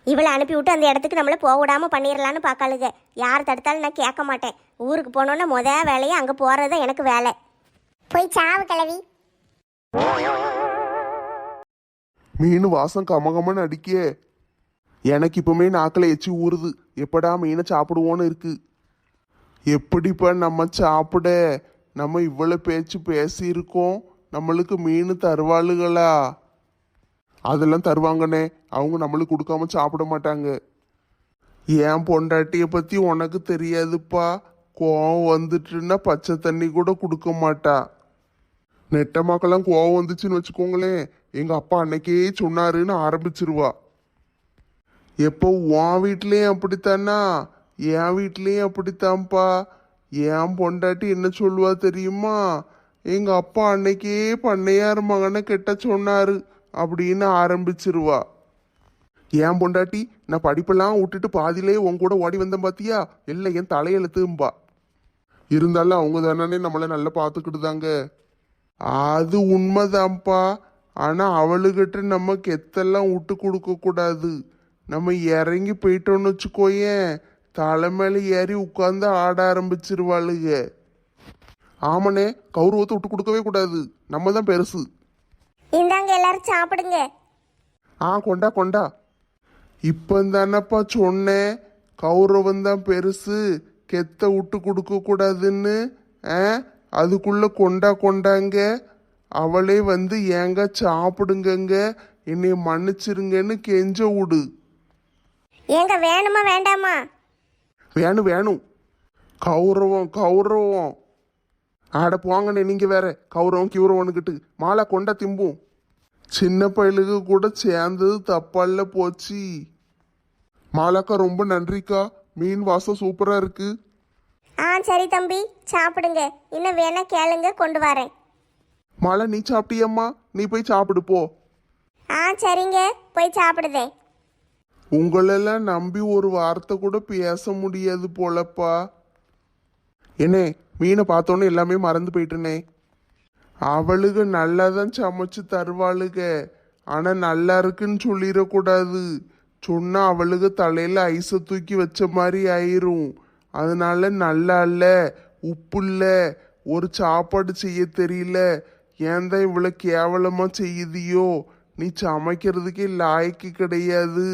இவளை அனுப்பி விட்டு அந்த இடத்துக்கு நம்மள போக விடாம பண்ணிடலான்னு பார்க்காளுங்க. யார் தடுத்தாலும் நான் கேட்க மாட்டேன். ஊருக்கு போனோன்னா வேலையை அங்கே போறதுதான் எனக்கு வேலை. போய் சாவு கிளவி. மீன் வாசம் கமகமன்னு அடிக்கே. எனக்கு இப்பவுமே நாக்கில் எச்சி ஊறுது, எப்படா மீனை சாப்பிடுவோன்னு இருக்கு. எப்படிப்பா நம்ம சாப்பிட? நம்ம இவ்வளோ பேச்சு பேசியிருக்கோம், நம்மளுக்கு மீன் தருவாளுகளா? அதெல்லாம் தருவாங்கண்ணே, அவங்க நம்மளுக்கு கொடுக்காம சாப்பிட மாட்டாங்க. என் பொண்டாட்டியை பற்றி உனக்கு தெரியாதுப்பா, கோவம் வந்துட்டுன்னா பச்சை தண்ணி கூட கொடுக்க மாட்டா. நெட்டமாக்கெல்லாம் கோவம் வந்துச்சுன்னு வச்சுக்கோங்களேன், எங்கள் அப்பா அன்னைக்கே சொன்னாருன்னு ஆரம்பிச்சிருவா. எப்போ உன் வீட்லேயும் அப்படித்தானா? என் வீட்லேயும் அப்படித்தான்ப்பா. என் பொண்டாட்டி என்ன சொல்லுவா தெரியுமா? எங்கள் அப்பா அன்னைக்கே பண்ணையார் மகனை கெட்ட சொன்னாரு அப்படின்னு ஆரம்பிச்சிருவா. ஏன் பொண்டாட்டி நான் படிப்பெல்லாம் விட்டுட்டு பாதியிலே உன் கூட ஓடி வந்தேன் பாத்தியா, இல்லை என் தலையெழுத்தும்பா. இருந்தாலும் அவங்க தானே நம்மளை நல்லா பார்த்துக்கிட்டுதாங்க. அது உண்மைதான்ப்பா. ஆனா அவளுகிட்ட நம்ம கெத்தெல்லாம் விட்டு கொடுக்க கூடாது. நம்ம இறங்கி போயிட்டோம்னு வச்சுக்கோயேன், தலைமையில ஏறி உட்கார்ந்து ஆட ஆரம்பிச்சிருவாளுக. ஆமாண்ணே, கௌரவத்தை விட்டு கொடுக்கவே கூடாது. நம்ம தான் பெருசு. இந்தாங்க எல்லாரும் சாப்பிடுங்க. கொண்டா கொண்டா. இப்போ தானப்பா சொன்னேன் கௌரவம் தான் பெருசு, கெத்த விட்டு கொடுக்க கூடாதுன்னு. அதுக்குள்ள கொண்டா கொண்டாங்க. அவளே வந்து ஏங்க சாப்பிடுங்கங்க, என்னை மன்னிச்சிருங்கன்னு கெஞ்ச விடு. ஏங்க வேணுமா வேண்டாமா? வேணும் வேணும். கௌரவம் கௌரவம். ஆட போங்கண்ணே, நீங்க வேற கௌரவம் கிௌரவம்னுக்கிட்டு மாலை கொண்டா திம்பும். சின்ன பயலுக்கு கூட சேர்ந்தது தப்பால போச்சு. மாலாக்கா ரொம்ப நன்றிக்கா, மீன் வாசம் சூப்பரா இருக்கு. சரி தம்பி சாப்பிடுங்க, இன்னும் வேணா கேளுங்க கொண்டு வரேன். மாலா நீ சாப்பிட்டியம்மா? நீ போய் சாப்பிடு போ. சரிங்க போய் சாப்பிடுதேன். உங்களெல்லாம் நம்பி ஒரு வார்த்தை கூட பேச முடியாது போலப்பா. என்னே, மீனை பார்த்தோன்னே எல்லாமே மறந்து போயிட்டுனே. அவளுக நல்லா தான் சமைச்சு தருவாளுக, ஆனா நல்லா இருக்குன்னு சொல்லிடக்கூடாது. சொன்னா அவளுக தலையில ஐஸை தூக்கி வச்ச மாதிரி ஆயிரும். அதனால நல்லா இல்ல, உப்பு இல்ல, ஒரு சாப்பாடு செய்ய தெரியல, ஏன் தான் இவ்வளவு கேவலமா செய்யுதியோ, நீ சமைக்கிறதுக்கே லாய்க்கு கிடையாது,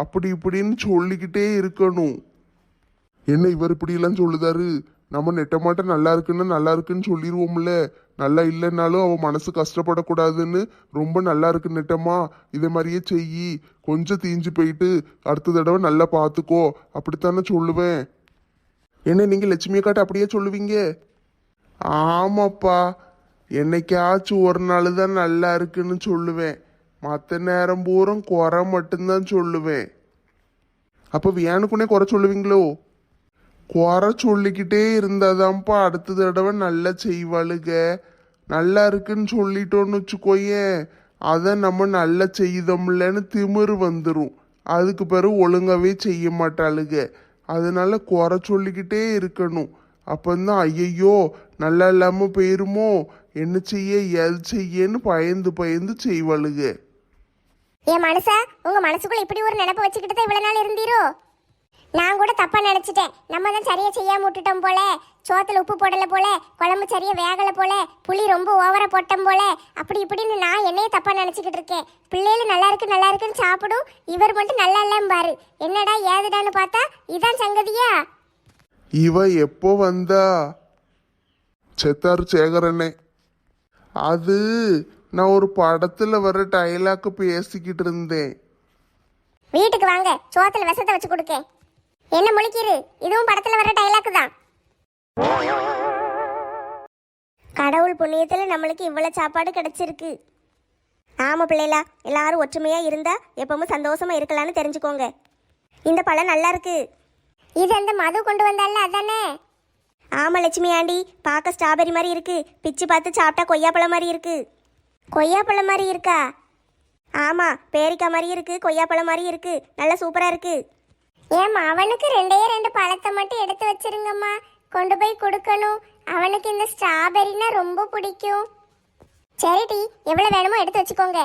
அப்படி இப்படின்னு சொல்லிக்கிட்டே இருக்கணும். என்ன இவர் இப்படியெல்லாம் சொல்லுதாரு? நம்ம நெட்டமாட்ட நல்லா இருக்குன்னு நல்லா இருக்குன்னு சொல்லிடுவோம்ல. நல்லா இல்லைன்னாலும் அவன் மனசு கஷ்டப்படக்கூடாதுன்னு ரொம்ப நல்லா இருக்கு நெட்டமா, இதே மாதிரியே செய்யி, கொஞ்சம் தீஞ்சு போயிட்டு அடுத்த தடவை நல்லா பார்த்துக்கோ, அப்படித்தானே சொல்லுவேன். என்ன நீங்க லட்சுமியை காட்ட அப்படியே சொல்லுவீங்க? ஆமாப்பா, என்னைக்காச்சும் ஒரு நாள் தான் நல்லா இருக்குன்னு சொல்லுவேன், மற்ற நேரம் பூரா குறை மட்டும்தான் சொல்லுவேன். அப்போ வேணுக்குன்னே குறை சொல்லுவீங்களோ? குறை சொல்லிக்கிட்டே இருந்தாதான்ப்பா அடுத்த தடவை நல்லா செய்வாளுக. நல்லா இருக்குன்னு சொல்லிட்டோன்னு வச்சுக்கோயேன், அதை நம்ம நல்லா செய்தோம்லன்னு திமிரு வந்துடும். அதுக்கு பிறகு ஒழுங்காவே செய்ய மாட்டாளுக. அதனால குறை சொல்லிக்கிட்டே இருக்கணும். அப்பந்தான் ஐயையோ நல்லா இல்லாம போயிருமோ, என்ன செய்ய எது செய்யன்னு பயந்து பயந்து செய்வாளுக. என் மனசா, உங்க மனசுக்குள்ள இப்படி ஒரு நினைப்பு வச்சுக்கிட்டு தான் இவ்வளவு நாள் இருந்தீரோ? நான் கூட தப்பா நினைச்சிட்டேன். நம்ம தான் சரியா செய்யாம விட்டுட்டோம் போல, சோத்துல உப்பு போடல போல, குழம்பு சரியா வேகல போல, புளி ரொம்ப ஓவரா போட்டோம் போல, அப்படி இப்படின்னு நான் என்னையே தப்பா நினைச்சுக்கிட்டு இருக்கேன். பிள்ளைகள் நல்லா இருக்குன்னு சாப்பிடும், இவர் மட்டும் நல்லா இல்லன்னு பாரு. என்னடா ஏதுடான்னு பார்த்தா இதான் சங்கதியா? இவ எப்போ வந்தா? செத்தார் சேகரனே. அது நான் ஒரு படத்துல வர டைலாக் பேசிக்கிட்டு இருந்தேன். வீட்டுக்கு வாங்க, சோத்துல விஷத்தை வச்சு கொடுக்கேன். என்ன முழிக்கிரு? இதுவும் படத்துல வர டைலாக் தான். கடவுள் புண்ணியத்துல நம்மளுக்கு இவ்வளவு சாப்பாடு கிடைச்சிருக்கு. ஆமா பிள்ளைகளா, எல்லாரும் ஒற்றுமையா இருந்தா எப்பவும் சந்தோஷமா இருக்கலாம்னு தெரிஞ்சுக்கோங்க. இந்த பழம் நல்லா இருக்கு. இது அந்த மது கொண்டு வந்தால அதானே? ஆமா லட்சுமி ஆண்டி, பார்க்க ஸ்ட்ராபெரி மாதிரி இருக்கு, பிச்சு பார்த்து சாப்பிட்டா கொய்யாப்பழம் மாதிரி இருக்கு. கொய்யாப்பழம் மாதிரி இருக்கா? ஆமா, பேரிக்காய் மாதிரி இருக்கு, கொய்யாப்பழம் மாதிரி இருக்கு, நல்லா சூப்பரா இருக்கு. ஏம்மா, அவனுக்கு ரெண்டு பழத்தை மட்டும் எடுத்து வச்சிருங்கம்மா, கொண்டு போய் கொடுக்கணும். அவனுக்கு இந்த ஸ்ட்ராபெரினா ரொம்ப பிடிக்கும். சரிடி, எவ்வளவு வேணுமோ எடுத்து வச்சுக்கோங்க.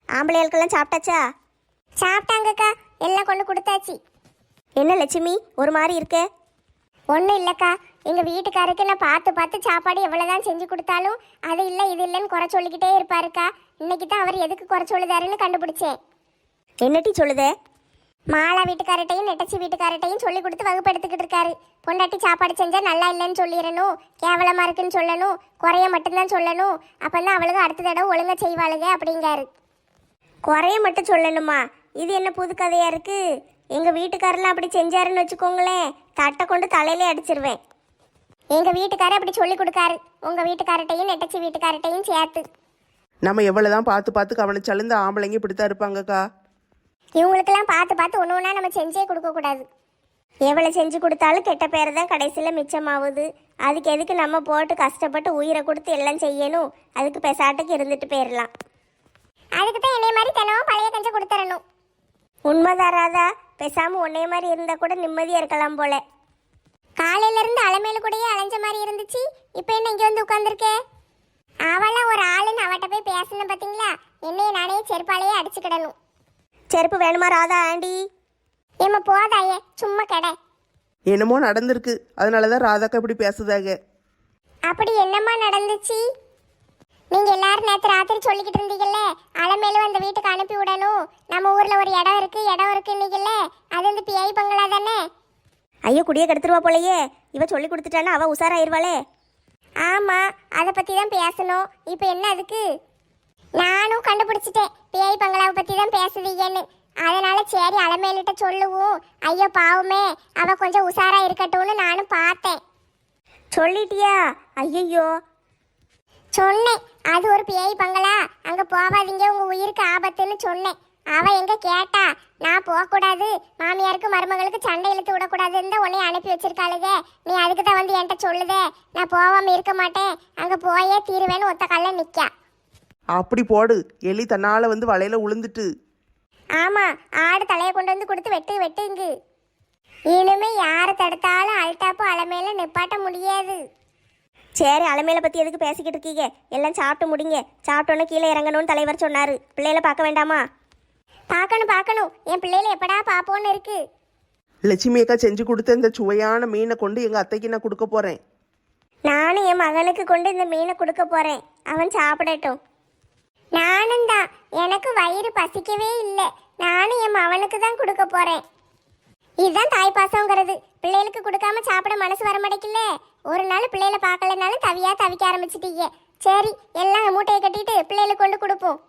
ஆம்பளைகளுக்கெல்லாம் சாப்பிட்டாச்சா? சாப்பிட்டாங்கக்கா, எல்லாம் கொண்டு கொடுத்தாச்சு. என்ன லட்சுமி ஒரு மாதிரி இருக்க? ஒன்றும் இல்லைக்கா, எங்கள் வீட்டுக்காருக்கு நான் பார்த்து சாப்பாடு எவ்வளோதான் செஞ்சு கொடுத்தாலும் அது இல்லை இது இல்லைன்னு குறை சொல்லிக்கிட்டே இருப்பாருக்கா. இன்னைக்கு தான் அவர் எதுக்கு குறை சொல்லுதாருன்னு கண்டுபிடிச்சேன். என்னட்டி சொல்லுதே? மாலா வீட்டுக்காரட்டையும் நெட்டச்சி வீட்டுக்காரட்டையும் சொல்லி கொடுத்து வகுப்பு எடுத்துக்கிட்டு இருக்காரு. பொண்டாட்டி சாப்பாடு செஞ்சால் நல்லா இல்லைன்னு சொல்லிடணும், கேவலமாக இருக்குன்னு சொல்லணும், குறைய மட்டும்தான் சொல்லணும், அப்போ தான் அவளுக்கு அடுத்த தடவை ஒழுங்காக செய்வாளுங்க அப்படிங்காரு. குறைய மட்டும் சொல்லணுமா? இது என்ன புது கதையா இருக்கு? எங்கள் வீட்டுக்காரெல்லாம் அப்படி செஞ்சாருன்னு வச்சுக்கோங்களேன், தட்டை கொண்டு தலையிலே அடிச்சிருவேன். எங்கள் வீட்டுக்காரர் அப்படி சொல்லி கொடுக்காரு, உங்கள் வீட்டுக்காரட்டையும் நெட்டச்சி வீட்டுக்காரட்டையும் சேர்த்து. நம்ம எவ்வளவுதான் பார்த்து கவனிச்சாலும் இந்த ஆம்பளைங்க இப்படித்தான் இருப்பாங்கக்கா. இவங்களுக்கெல்லாம் பார்த்து ஒன்று ஒன்றா நம்ம செஞ்சே கொடுக்கக்கூடாது. எவ்வளோ செஞ்சு கொடுத்தாலும் கெட்ட பேர் தான் கடைசியில் மிச்சமாகுது. அதுக்கு எதுக்கு நம்ம போட்டு கஷ்டப்பட்டு உயிரை கொடுத்து எல்லாம் செய்யணும்? அதுக்கு பெசாட்டுக்கு இருந்துட்டு போயிடலாம். அதுக்கு தான் என்னை மாதிரி தினமும் பழைய கஞ்சை கொடுத்துடணும். உண்மைதான் ராதா, பேசாம உன்னைய மாதிரி இருந்தா கூட நிம்மதியா இருக்கலாம் போல. காலையில இருந்து அலமேலு கூடயே அலைஞ்ச மாதிரி இருந்துச்சு. இப்போ என்ன இங்க வந்து உட்கார்ந்துருக்கே? அவளாம் ஒரு ஆளுன்னு அவட்ட போய் பேசணும் பாத்தீங்களா? என்னைய நானே செருப்பாலேயே அடிச்சுக்கிடணும். செருப்பு வேணுமா ராதா ஆண்டி? ஏம்மா போதாயே, சும்மா கடை. என்னமோ நடந்திருக்கு, அதனால தான் ராதாக்கா இப்படி பேசுதாங்க. அப்படி என்னம்மா நடந்துச்சு? நீங்க எல்லாரும் நேற்று ராத்திரி சொல்லிக்கிட்டு இருந்தீங்கல்ல, அலமேலு அந்த வீட்டுக்கு அனுப்பி விடணும், நம்ம ஊர்ல ஒரு இடம் இருக்குன்னீங்கல்ல, அது இந்த பிஐ பங்களா தானே? ஐயோ, குடியே கெடுத்துருவா போலயே. இவ சொல்லி கொடுத்துட்டானா அவ உசாராயிருவாளே. ஆமா, அதை பத்தி தான் பேசணும். இப்போ என்ன அதுக்கு? நானும் கண்டுபிடிச்சிட்டேன், பிஐ பங்களாவை பத்தி தான் பேசுதீங்கன்னு. அதனால சரி அலமேலிட்ட சொல்லுவோம். ஐயோ பாவமே, அவ கொஞ்சம் உஷாரா இருக்கட்டும்னு நானும் பார்த்தேன். சொல்லிட்டியா? ஐயோ, சொன்னேன், அது ஒரு பிஐ பங்களா, அங்க போகாதீங்க, உங்க உயிருக்கு ஆபத்துன்னு சொன்னேன். அவ எங்க கேட்டா, நான் போகக்கூடாது, மாமியாருக்கு மருமகளுக்கு சண்டை இழுத்து விடக்கூடாதுன்னு தான் உன்னை அனுப்பி வச்சிருக்காளுங்க, நீ அதுக்கு தான் வந்து என்கிட்ட சொல்லுதே, நான் போகாம இருக்க மாட்டேன், அங்க போயே தீருவேன்னு ஒத்த கல்ல நிக்கா. அப்படி போடு, எலி தன்னால வந்து வலையில உளுந்துட்டு. ஆமா, ஆடு தலையை கொண்டு வந்து கொடுத்து வெட்டுங்கு. இனிமே யாரை தடுத்தாலும் அல்டாப்பு அலமேல நிப்பாட்ட முடியாது. சரி அலமேல பத்தி எதுக்கு பேசிக்கிட்டு இருக்கீங்க? எல்லாம் சாப்பிட்டு முடிங்க. சாப்பிட்டோன்னே கீழே இறங்கணும்னு தலைவர் சொன்னாரு. பிள்ளைகளை பார்க்க வேண்டாமா? பார்க்கணும், என் பிள்ளைகளை எப்படா பாப்போன்னு இருக்கு. லட்சுமி அக்கா செஞ்சு கொடுத்த இந்த சுவையான மீனை கொண்டு எங்க அத்தைக்கு நான் கொடுக்க போறேன். நானும் என் மகனுக்கு கொண்டு இந்த மீனை கொடுக்க போறேன், அவன் சாப்பிடட்டும். நானும் தான், எனக்கு வயிறு பசிக்கவே இல்லை, நானும் என் மகனுக்கு தான் கொடுக்க போறேன். இதுதான் தாய்ப்பாசங்கிறது. பிள்ளைகளுக்கு கொடுக்காம சாப்பிட மனசு வர மாட்டேங்கல. ஒரு நாள் பிள்ளைகளை பார்க்கலனாலும் தவிக்க ஆரம்பிச்சிட்டீங்க. சரி, எல்லாம் மூட்டையை கட்டிட்டு பிள்ளைகளுக்கு கொண்டு கொடுப்போம்.